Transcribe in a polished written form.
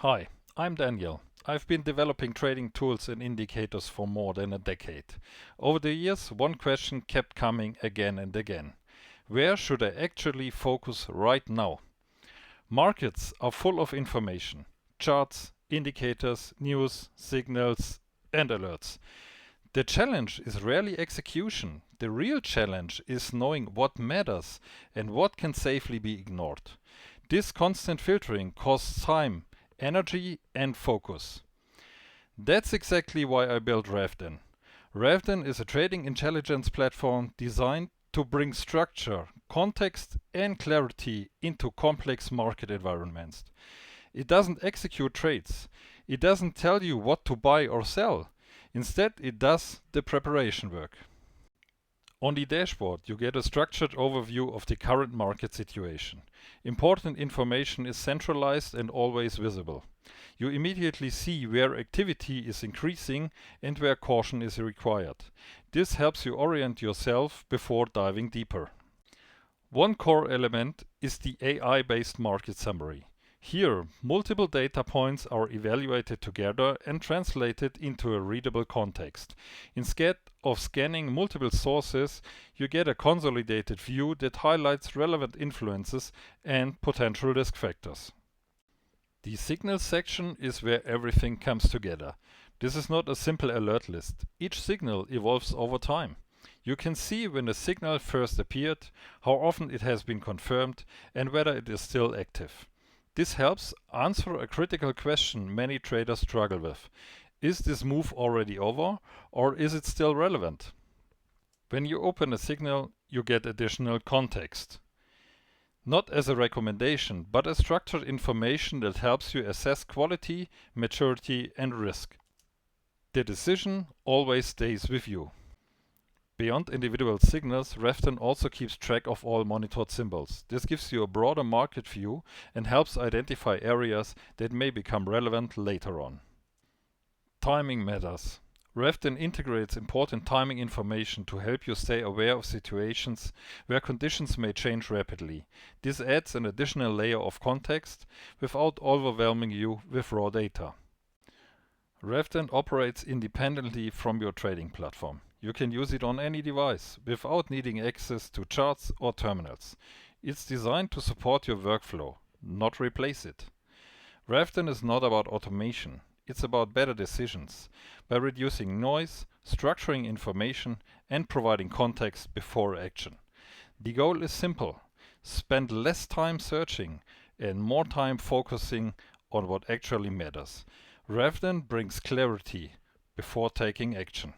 Hi, I'm Daniel. I've been developing trading tools and indicators for more than a decade. Over the years, one question kept coming again and again. Where should I actually focus right now? Markets are full of information. Charts, indicators, news, signals, and alerts. The challenge is rarely execution. The real challenge is knowing what matters and what can safely be ignored. This constant filtering costs time, energy, and focus. That's exactly why I built REVDEN. REVDEN is a trading intelligence platform designed to bring structure, context, and clarity into complex market environments. It doesn't execute trades. It doesn't tell you what to buy or sell. Instead, it does the preparation work. On the dashboard, you get a structured overview of the current market situation. Important information is centralized and always visible. You immediately see where activity is increasing and where caution is required. This helps you orient yourself before diving deeper. One core element is the AI-based market summary. Here, multiple data points are evaluated together and translated into a readable context. Instead of scanning multiple sources, you get a consolidated view that highlights relevant influences and potential risk factors. The signals section is where everything comes together. This is not a simple alert list. Each signal evolves over time. You can see when a signal first appeared, how often it has been confirmed, and whether it is still active. This helps answer a critical question many traders struggle with. Is this move already over, or is it still relevant? When you open a signal, you get additional context. Not as a recommendation, but as structured information that helps you assess quality, maturity, and risk. The decision always stays with you. Beyond individual signals, REVDEN also keeps track of all monitored symbols. This gives you a broader market view and helps identify areas that may become relevant later on. Timing matters. REVDEN integrates important timing information to help you stay aware of situations where conditions may change rapidly. This adds an additional layer of context without overwhelming you with raw data. REVDEN operates independently from your trading platform. You can use it on any device without needing access to charts or terminals. It's designed to support your workflow, not replace it. REVDEN is not about automation. It's about better decisions by reducing noise, structuring information, and providing context before action. The goal is simple. Spend less time searching and more time focusing on what actually matters. REVDEN brings clarity before taking action.